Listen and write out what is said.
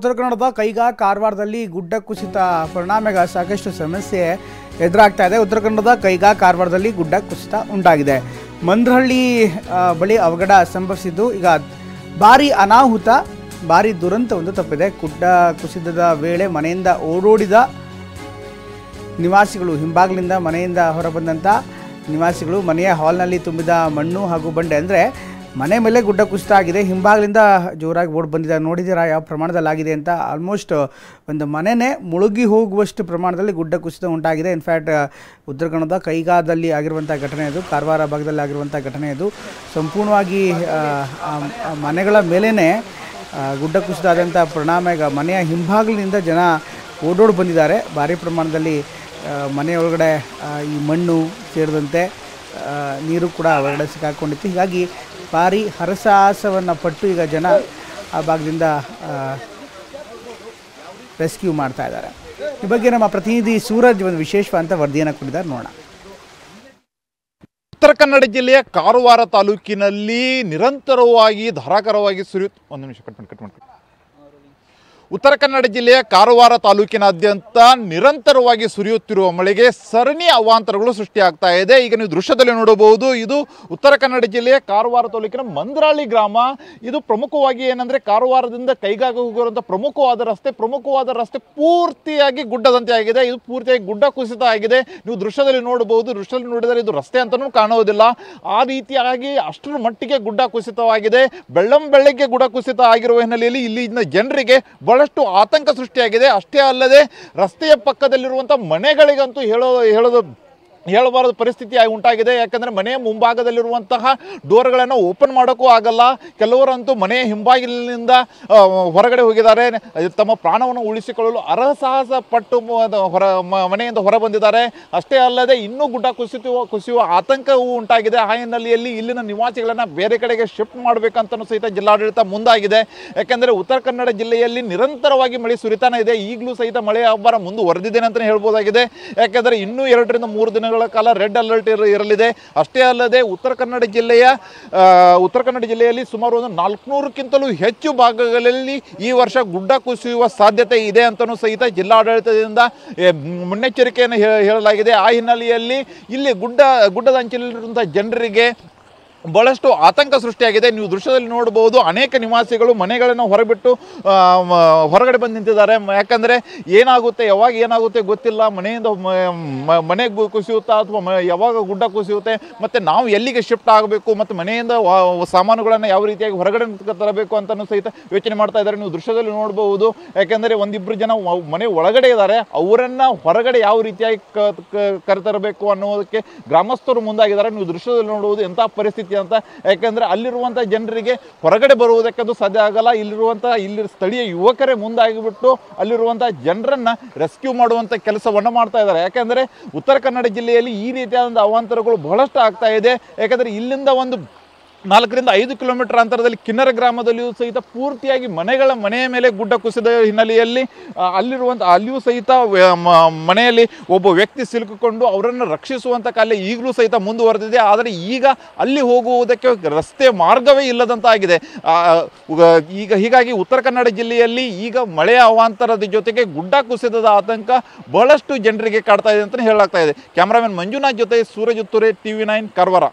ಉತ್ತರ ಕನ್ನಡದ ಕೈಗಾ ಕಾರವಾರದಲ್ಲಿ ಗುಡ್ಡ ಕುಸಿತ ಪರಿಣಾಮ ಸಾಕಷ್ಟು ಸಮಸ್ಯೆ ಎದುರಾಗ್ತಾ ಇದೆ. ಉತ್ತರ ಕನ್ನಡದ ಕೈಗಾ ಕಾರವಾರದಲ್ಲಿ ಗುಡ್ಡ ಕುಸಿತ ಉಂಟಾಗಿದೆ. ಮಂದ್ರಹಳ್ಳಿ ಬಳಿ ಅವಘಡ ಸಂಭವಿಸಿದ್ದು ಈಗ ಭಾರಿ ಅನಾಹುತ, ಭಾರಿ ದುರಂತ ಒಂದು ತಪ್ಪಿದೆ. ಗುಡ್ಡ ಕುಸಿತದ ವೇಳೆ ಮನೆಯಿಂದ ಓಡೋಡಿದ ನಿವಾಸಿಗಳು, ಹಿಂಬಾಗಿಲಿಂದ ಮನೆಯಿಂದ ಹೊರಬಂದಂಥ ನಿವಾಸಿಗಳು ಮನೆಯ ಹಾಲ್ನಲ್ಲಿ ತುಂಬಿದ ಮಣ್ಣು ಹಾಗೂ ಬಂಡೆ, ಅಂದರೆ ಮನೆ ಮೇಲೆ ಗುಡ್ಡ ಕುಸಿತ ಆಗಿದೆ. ಹಿಂಬಾಗಿಲಿಂದ ಜೋರಾಗಿ ಓಡಿ ಬಂದಿದ್ದಾರೆ. ನೋಡಿದ್ದೀರಾ ಯಾವ ಪ್ರಮಾಣದಲ್ಲಿ ಆಗಿದೆ ಅಂತ. ಆಲ್ಮೋಸ್ಟ್ ಒಂದು ಮನೆಯೇ ಮುಳುಗಿ ಹೋಗುವಷ್ಟು ಪ್ರಮಾಣದಲ್ಲಿ ಗುಡ್ಡ ಕುಸಿತ ಉಂಟಾಗಿದೆ. ಇನ್ಫ್ಯಾಕ್ಟ್ ಉತ್ತರ ಕನ್ನಡದ ಕೈಗಾದಲ್ಲಿ ಆಗಿರುವಂಥ ಘಟನೆ ಇದು, ಕಾರವಾರ ಭಾಗದಲ್ಲಿ ಆಗಿರುವಂಥ ಘಟನೆ ಇದು. ಸಂಪೂರ್ಣವಾಗಿ ಮನೆಗಳ ಮೇಲೇ ಗುಡ್ಡ ಕುಸಿತ ಆದಂಥ ಪರಿಣಾಮ ಈಗ ಮನೆಯ ಹಿಂಭಾಗಿಲಿನಿಂದ ಜನ ಓಡೋಡಿ ಬಂದಿದ್ದಾರೆ. ಭಾರಿ ಪ್ರಮಾಣದಲ್ಲಿ ಮನೆಯೊಳಗಡೆ ಈ ಮಣ್ಣು ಸೇರಿದಂತೆ ನೀರು ಕೂಡ ಹೊರಗಡೆ ಸಿಕ್ಕಾಕೊಂಡಿತ್ತು. ಹೀಗಾಗಿ ಭಾರಿ ಹರಸಾಹಸವನ್ನು ಪಟ್ಟು ಈಗ ಜನ ಆ ಭಾಗದಿಂದ ರೆಸ್ಕ್ಯೂ ಮಾಡ್ತಾ ಇದ್ದಾರೆ. ಈ ಬಗ್ಗೆ ನಮ್ಮ ಪ್ರತಿನಿಧಿ ಸೂರಜ್ ಒಂದು ವಿಶೇಷವಾದಂಥ ವರದಿಯನ್ನು ಕೊಟ್ಟಿದ್ದಾರೆ, ನೋಡೋಣ. ಉತ್ತರ ಕನ್ನಡ ಜಿಲ್ಲೆಯ ಕಾರವಾರ ತಾಲೂಕಿನಲ್ಲಿ ನಿರಂತರವಾಗಿ ಧಾರಾಕಾರವಾಗಿ ಉತ್ತರ ಕನ್ನಡ ಜಿಲ್ಲೆಯ ಕಾರವಾರ ತಾಲೂಕಿನಾದ್ಯಂತ ನಿರಂತರವಾಗಿ ಸುರಿಯುತ್ತಿರುವ ಮಳೆಗೆ ಸರಣಿ ಅವಾಂತರಗಳು ಸೃಷ್ಟಿಯಾಗ್ತಾ ಇದೆ. ಈಗ ನೀವು ದೃಶ್ಯದಲ್ಲಿ ನೋಡಬಹುದು, ಇದು ಉತ್ತರ ಕನ್ನಡ ಜಿಲ್ಲೆಯ ಕಾರವಾರ ತಾಲೂಕಿನ ಮಂದ್ರಹಳ್ಳಿ ಗ್ರಾಮ. ಇದು ಪ್ರಮುಖವಾಗಿ ಏನಂದ್ರೆ ಕಾರವಾರದಿಂದ ಕೈಗಾಗ ಹೋಗಿರುವಂಥ ಪ್ರಮುಖವಾದ ರಸ್ತೆ ಪೂರ್ತಿಯಾಗಿ ಗುಡ್ಡದಂತೆ ಆಗಿದೆ. ಇದು ಪೂರ್ತಿಯಾಗಿ ಗುಡ್ಡ ಕುಸಿತ ಆಗಿದೆ. ನೀವು ದೃಶ್ಯದಲ್ಲಿ ನೋಡಬಹುದು. ದೃಶ್ಯದಲ್ಲಿ ನೋಡಿದರೆ ಇದು ರಸ್ತೆ ಅಂತಲೂ ಕಾಣುವುದಿಲ್ಲ. ಆ ರೀತಿಯಾಗಿ ಅಷ್ಟರ ಮಟ್ಟಿಗೆ ಗುಡ್ಡ ಕುಸಿತವಾಗಿದೆ. ಬೆಳ್ಳಂಬೆಳಗ್ಗೆ ಗುಡ್ಡ ಕುಸಿತ ಆಗಿರುವ ಹಿನ್ನೆಲೆಯಲ್ಲಿ ಇಲ್ಲಿನ ಜನರಿಗೆ ಬಹಳಷ್ಟು ಆತಂಕ ಸೃಷ್ಟಿಯಾಗಿದೆ. ಅಷ್ಟೇ ಅಲ್ಲದೆ ರಸ್ತೆಯ ಪಕ್ಕದಲ್ಲಿರುವಂಥ ಮನೆಗಳಿಗಂತೂ ಹೇಳಬಾರದು ಪರಿಸ್ಥಿತಿ ಉಂಟಾಗಿದೆ. ಯಾಕಂದರೆ ಮನೆಯ ಮುಂಭಾಗದಲ್ಲಿರುವಂತಹ ಡೋರ್ಗಳನ್ನು ಓಪನ್ ಮಾಡೋಕ್ಕೂ ಆಗಲ್ಲ. ಕೆಲವರಂತೂ ಮನೆಯ ಹಿಂಬಾಗಿಲಿನಿಂದ ಹೊರಗಡೆ ಹೋಗಿದ್ದಾರೆ. ತಮ್ಮ ಪ್ರಾಣವನ್ನು ಉಳಿಸಿಕೊಳ್ಳಲು ಅರಸಾಹಸ ಪಟ್ಟು ಮನೆಯಿಂದ ಹೊರ ಬಂದಿದ್ದಾರೆ. ಅಷ್ಟೇ ಅಲ್ಲದೆ ಇನ್ನೂ ಗುಡ್ಡ ಕುಸಿಯುವ ಆತಂಕವೂ ಉಂಟಾಗಿದೆ. ಆ ಹಿನ್ನೆಲೆಯಲ್ಲಿ ಇಲ್ಲಿನ ನಿವಾಸಿಗಳನ್ನು ಬೇರೆ ಕಡೆಗೆ ಶಿಫ್ಟ್ ಮಾಡಬೇಕಂತಲೂ ಸಹಿತ ಜಿಲ್ಲಾಡಳಿತ ಮುಂದಾಗಿದೆ. ಯಾಕೆಂದರೆ ಉತ್ತರ ಕನ್ನಡ ಜಿಲ್ಲೆಯಲ್ಲಿ ನಿರಂತರವಾಗಿ ಮಳೆ ಸುರಿತಾನೆ ಇದೆ. ಈಗಲೂ ಸಹಿತ ಮಳೆಯ ಅಬ್ಬರ ಮುಂದುವರೆದಿದೆ ಅಂತಲೇ ಹೇಳ್ಬೋದಾಗಿದೆ. ಯಾಕೆಂದರೆ ಇನ್ನೂ 2 ರಿಂದ 3 ದಿನಗಳ ಕಾಲ ರೆಡ್ ಅಲರ್ಟ್ ಇರಲಿದೆ. ಅಷ್ಟೇ ಅಲ್ಲದೆ ಉತ್ತರ ಕನ್ನಡ ಜಿಲ್ಲೆಯಲ್ಲಿ ಸುಮಾರು ಒಂದು 400ಕ್ಕಿಂತಲೂ ಹೆಚ್ಚು ಭಾಗಗಳಲ್ಲಿ ಈ ವರ್ಷ ಗುಡ್ಡ ಕುಸಿಯುವ ಸಾಧ್ಯತೆ ಇದೆ ಅಂತಲೂ ಸಹಿತ ಜಿಲ್ಲಾಡಳಿತದಿಂದ ಮುನ್ನೆಚ್ಚರಿಕೆಯನ್ನು ಹೇಳಲಾಗಿದೆ. ಆ ಹಿನ್ನೆಲೆಯಲ್ಲಿ ಇಲ್ಲಿ ಗುಡ್ಡದ ಅಂಚಿನಲ್ಲಿರುವಂಥ ಜನರಿಗೆ ಬಹಳಷ್ಟು ಆತಂಕ ಸೃಷ್ಟಿಯಾಗಿದೆ. ನೀವು ದೃಶ್ಯದಲ್ಲಿ ನೋಡಬಹುದು, ಅನೇಕ ನಿವಾಸಿಗಳು ಮನೆಗಳನ್ನು ಹೊರಬಿಟ್ಟು ಹೊರಗಡೆ ಬಂದು ನಿಂತಿದ್ದಾರೆ. ಯಾಕಂದರೆ ಯಾವಾಗ ಏನಾಗುತ್ತೆ ಗೊತ್ತಿಲ್ಲ. ಮನೆಯಿಂದ ಮನೆ ಕುಸಿಯುತ್ತಾ ಅಥವಾ ಯಾವಾಗ ಗುಡ್ಡ ಕುಸಿಯುತ್ತೆ, ಮತ್ತು ನಾವು ಎಲ್ಲಿಗೆ ಶಿಫ್ಟ್ ಆಗಬೇಕು, ಮತ್ತು ಮನೆಯಿಂದ ಸಾಮಾನುಗಳನ್ನು ಯಾವ ರೀತಿಯಾಗಿ ಹೊರಗಡೆ ತರಬೇಕು ಅಂತಲೂ ಸಹಿತ ಯೋಚನೆ ಮಾಡ್ತಾ ಇದ್ದಾರೆ. ನೀವು ದೃಶ್ಯದಲ್ಲಿ ನೋಡಬಹುದು. ಯಾಕೆಂದರೆ 1-2 ಜನ ಮನೆ ಒಳಗಡೆ ಇದ್ದಾರೆ. ಅವರನ್ನು ಹೊರಗಡೆ ಯಾವ ರೀತಿಯಾಗಿ ಕರೆತರಬೇಕು ಅನ್ನೋದಕ್ಕೆ ಗ್ರಾಮಸ್ಥರು ಮುಂದಾಗಿದ್ದಾರೆ. ನೀವು ದೃಶ್ಯದಲ್ಲಿ ನೋಡುವುದು ಎಂಥ ಪರಿಸ್ಥಿತಿ ಅಂತ. ಯಾಕೆಂದ್ರೆ ಅಲ್ಲಿರುವಂಥ ಜನರಿಗೆ ಹೊರಗಡೆ ಬರುವುದಕ್ಕದು ಸಾಧ್ಯ ಆಗಲ್ಲ. ಇಲ್ಲಿ ಸ್ಥಳೀಯ ಯುವಕರೇ ಮುಂದಾಗಿಬಿಟ್ಟು ಅಲ್ಲಿರುವಂಥ ಜನರನ್ನ ರೆಸ್ಕ್ಯೂ ಮಾಡುವಂಥ ಕೆಲಸವನ್ನು ಮಾಡ್ತಾ ಇದ್ದಾರೆ. ಯಾಕೆಂದರೆ ಉತ್ತರ ಕನ್ನಡ ಜಿಲ್ಲೆಯಲ್ಲಿ ಈ ರೀತಿಯಾದಂಥ ಅವಾಂತರಗಳು ಬಹಳಷ್ಟು ಆಗ್ತಾ ಇದೆ. ಯಾಕಂದರೆ ಇಲ್ಲಿಂದ ಒಂದು 4 ರಿಂದ 5 ಕಿಲೋಮೀಟರ್ ಅಂತರದಲ್ಲಿ ಕಿನ್ನರ ಗ್ರಾಮದಲ್ಲಿಯೂ ಸಹಿತ ಪೂರ್ತಿಯಾಗಿ ಮನೆಯ ಮೇಲೆ ಗುಡ್ಡ ಕುಸಿದ ಹಿನ್ನೆಲೆಯಲ್ಲಿ ಅಲ್ಲಿಯೂ ಸಹಿತ ಮನೆಯಲ್ಲಿ ಒಬ್ಬ ವ್ಯಕ್ತಿ ಸಿಲುಕಿಕೊಂಡು ಅವರನ್ನು ರಕ್ಷಿಸುವಂಥ ಕಾರ್ಯ ಈಗಲೂ ಸಹಿತ ಮುಂದುವರೆದಿದೆ. ಆದರೆ ಈಗ ಅಲ್ಲಿ ಹೋಗುವುದಕ್ಕೆ ರಸ್ತೆ ಮಾರ್ಗವೇ ಇಲ್ಲದಂತಾಗಿದೆ. ಹೀಗಾಗಿ ಉತ್ತರ ಕನ್ನಡ ಜಿಲ್ಲೆಯಲ್ಲಿ ಈಗ ಮಳೆಯ ಅವಾಂತರದ ಜೊತೆಗೆ ಗುಡ್ಡ ಕುಸಿತದ ಆತಂಕ ಬಹಳಷ್ಟು ಜನರಿಗೆ ಕಾಡ್ತಾ ಇದೆ ಅಂತಲೇ ಹೇಳಲಾಗ್ತಾ ಇದೆ. ಕ್ಯಾಮರಾಮನ್ ಮಂಜುನಾಥ್ ಜೊತೆ ಸೂರಜ್ ಉತ್ತೂರೆ, TV9 ಕಾರವಾರ.